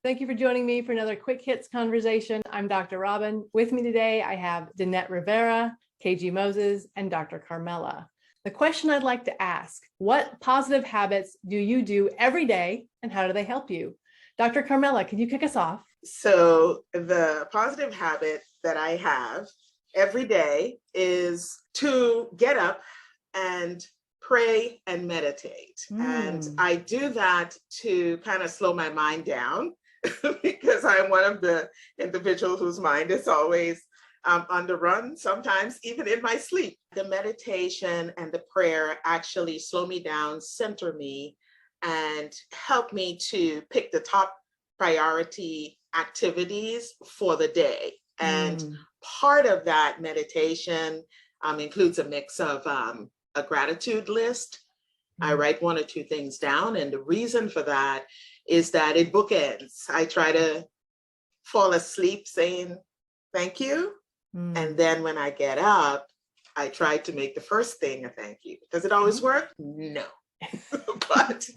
Thank you for joining me for another Quick Hits conversation. I'm Dr. Robyn. With me today, I have Dinette Rivera, Keji Moses, and Dr. Carmela. The question I'd like to ask, what positive habits do you do every day and how do they help you? Dr. Carmela, could you kick us off? So the positive habit that I have every day is to get up and pray and meditate. And I do that to kind of slow my mind down because I'm one of the individuals whose mind is always on the run, sometimes even in my sleep. The meditation and the prayer actually slow me down, center me, and help me to pick the top priority activities for the day. And part of that meditation includes a mix of a gratitude list. I write one or two things down, and the reason for that is that it bookends. I try to fall asleep saying thank you, and then when I get up, I try to make the first thing a thank you. Does it always work? No, but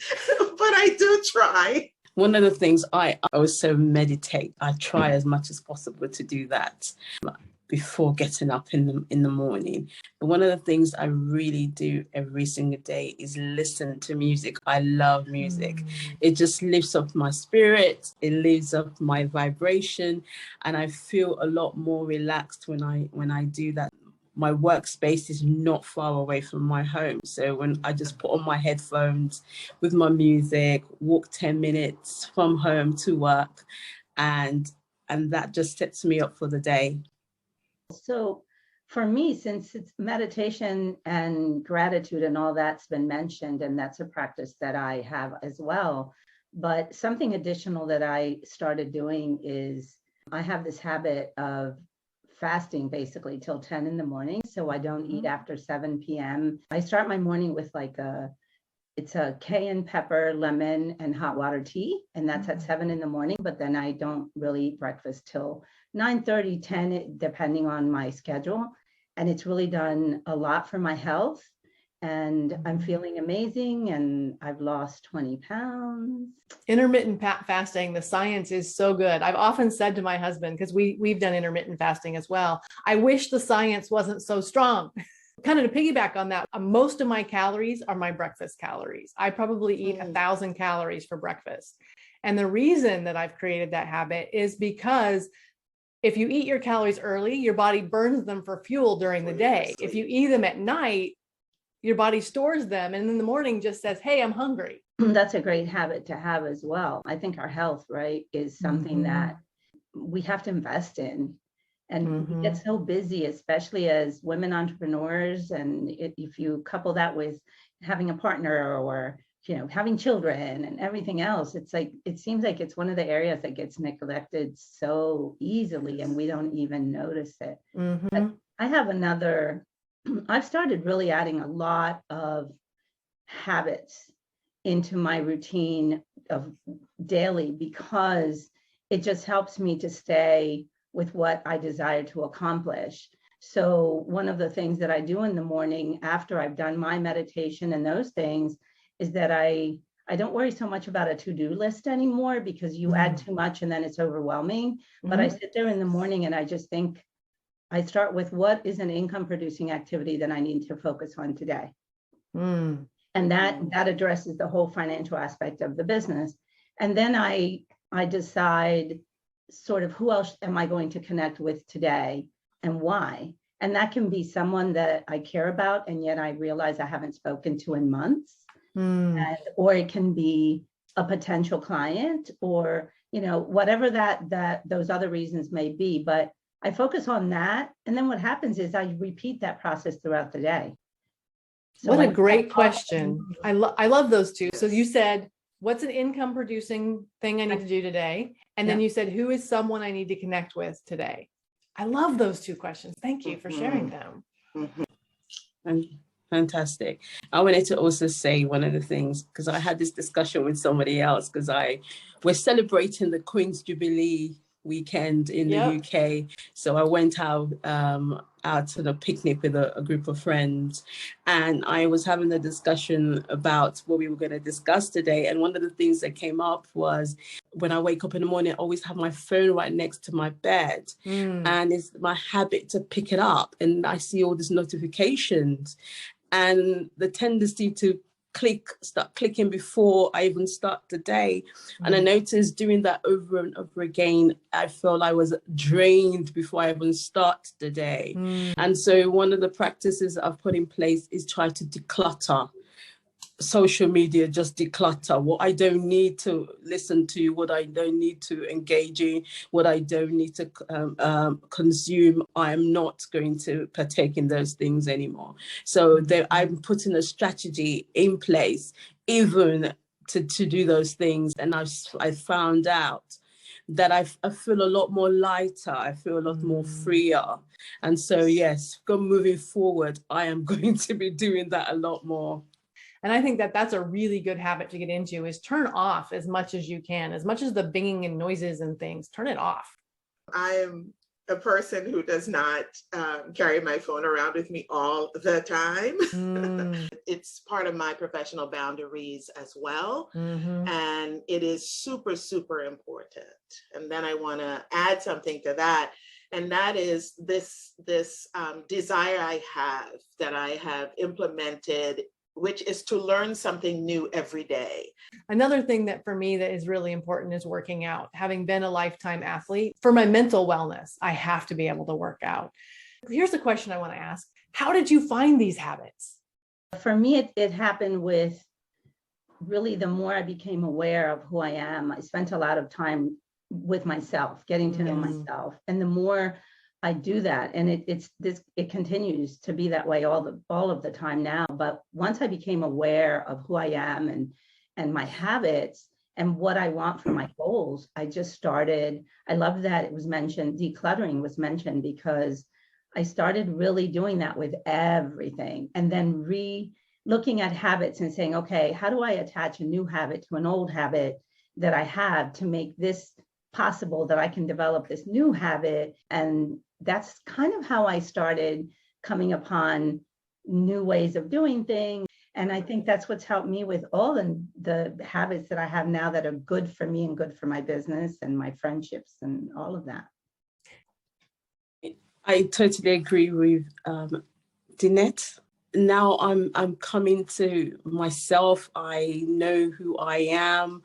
I do try. One of the things I also meditate. I try as much as possible to do that before getting up in the morning. But one of the things I really do every single day is listen to music. I love music. It just lifts up my spirit. It lifts up my vibration, and I feel a lot more relaxed when I do that. My workspace is not far away from my home. So when I just put on my headphones with my music, walk 10 minutes from home to work, and that just sets me up for the day. So for me, since it's meditation and gratitude and all that's been mentioned, and that's a practice that I have as well, but something additional that I started doing is I have this habit of fasting basically till 10 in the morning. So I don't eat after 7 p.m. I start my morning with it's a cayenne pepper, lemon, and hot water tea. And that's at 7 in the morning. But then I don't really eat breakfast till 9:30, 10, depending on my schedule. And it's really done a lot for my health. And I'm feeling amazing. And I've lost 20 pounds. Intermittent fasting, the science is so good. I've often said to my husband, because we've done intermittent fasting as well, I wish the science wasn't so strong. Kind of to piggyback on that, most of my calories are my breakfast calories. I probably eat 1,000 calories for breakfast. And the reason that I've created that habit is because if you eat your calories early, your body burns them for fuel during the day. If you eat them at night, your body stores them and in the morning just says, hey, I'm hungry. That's a great habit to have as well. I think our health, right, is something that we have to invest in. And we get so busy, especially as women entrepreneurs. And if you couple that with having a partner or, having children and everything else, it seems like it's one of the areas that gets neglected so easily and we don't even notice it. But I have I've started really adding a lot of habits into my routine of daily because it just helps me to stay with what I desire to accomplish. So one of the things that I do in the morning after I've done my meditation and those things is that I don't worry so much about a to-do list anymore because you add too much and then it's overwhelming. But I sit there in the morning and I just think, I start with what is an income producing activity that I need to focus on today. And that addresses the whole financial aspect of the business. And then I decide sort of who else am I going to connect with today and why? And that can be someone that I care about and yet I realize I haven't spoken to in months. Or it can be a potential client or, whatever that those other reasons may be. But I focus on that. And then what happens is I repeat that process throughout the day. So what a great question. I love those two. So you said, what's an income producing thing I need to do today? And then you said, who is someone I need to connect with today? I love those two questions. Thank you for sharing them. Fantastic. I wanted to also say one of the things, because I had this discussion with somebody else, because we're celebrating the Queen's Jubilee weekend in the Yep. UK. So I went out to a picnic with a group of friends, and I was having a discussion about what we were going to discuss today. And one of the things that came up was when I wake up in the morning, I always have my phone right next to my bed. And it's my habit to pick it up, and I see all these notifications and the tendency to start clicking before I even start the day. And I noticed doing that over and over again, I felt I was drained before I even start the day. And so one of the practices I've put in place is try to declutter social media, just declutter what I don't need to listen to, what I don't need to engage in, what I don't need to consume. I'm not going to partake in those things anymore. So I'm putting a strategy in place even to do those things. And I found out that I feel a lot more lighter. I feel a lot more freer. And so, yes, moving forward, I am going to be doing that a lot more. And I think that that's a really good habit to get into, is turn off as much as you can, as much as the binging and noises and things, turn it off. I'm a person who does not carry my phone around with me all the time. It's part of my professional boundaries as well. And it is super, super important. And then I want to add something to that. And that is this desire I have implemented, which is to learn something new every day. Another thing that for me that is really important is working out. Having been a lifetime athlete, for my mental wellness, I have to be able to work out. Here's a question I want to ask. How did you find these habits? For me, it happened with really the more I became aware of who I am. I spent a lot of time with myself, getting to know myself. And the more I do that, and it continues to be that way all of the time now. But once I became aware of who I am and my habits and what I want for my goals, I just started. I love that it was mentioned, decluttering was mentioned, because I started really doing that with everything, and then looking at habits and saying, okay, how do I attach a new habit to an old habit that I have to make this possible, that I can develop this new habit. And that's kind of how I started coming upon new ways of doing things. And I think that's what's helped me with all the habits that I have now that are good for me and good for my business and my friendships and all of that. I totally agree with Dinette. Now I'm coming to myself. I know who I am.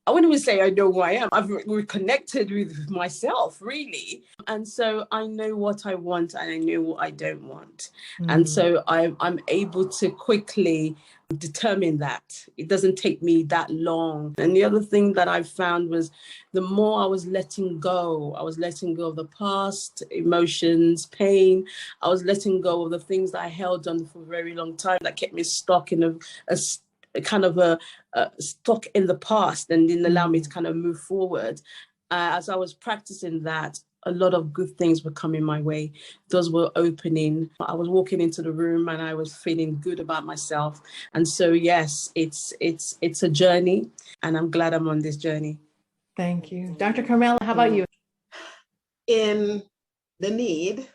I wouldn't even say I know who I am. I've reconnected with myself, really. And so I know what I want and I know what I don't want. And so I'm able to quickly determine that. It doesn't take me that long. And the other thing that I found was the more I was letting go of the past, emotions, pain. I was letting go of the things that I held on for a very long time that kept me stuck in a kind of a stuck in the past and didn't allow me to kind of move forward. As I was practicing that, a lot of good things were coming my way. Doors were opening. I was walking into the room and I was feeling good about myself. And so, yes, it's a journey, and I'm glad I'm on this journey. Thank you. Dr. Carmela, how about you? In the need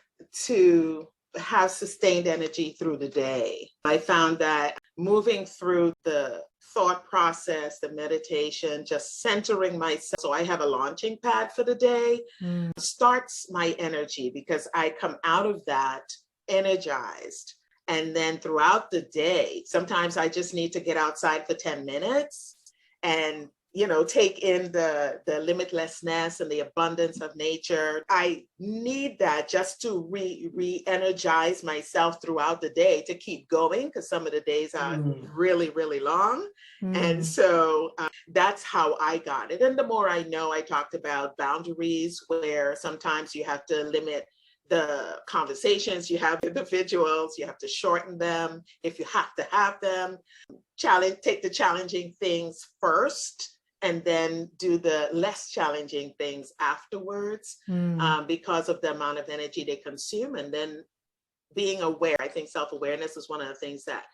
to have sustained energy through the day, I found that moving through the thought process, the meditation, just centering myself, so I have a launching pad for the day, starts my energy, because I come out of that energized. And then throughout the day, sometimes I just need to get outside for 10 minutes and take in the limitlessness and the abundance of nature. I need that just to re-energize myself throughout the day to keep going, because some of the days are really, really long. And so that's how I got it. And the more I know, I talked about boundaries, where sometimes you have to limit the conversations you have with individuals, you have to shorten them if you have to have them. Take the challenging things first, and then do the less challenging things afterwards, because of the amount of energy they consume. And then being aware, I think self-awareness is one of the things that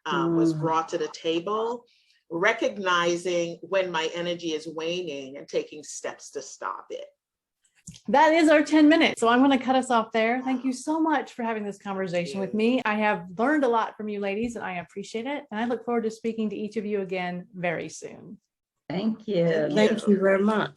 was brought to the table, recognizing when my energy is waning and taking steps to stop it. That is our 10 minutes. So I'm going to cut us off there. Thank you so much for having this conversation with me. I have learned a lot from you ladies, and I appreciate it. And I look forward to speaking to each of you again very soon. Thank you. Thank you very much.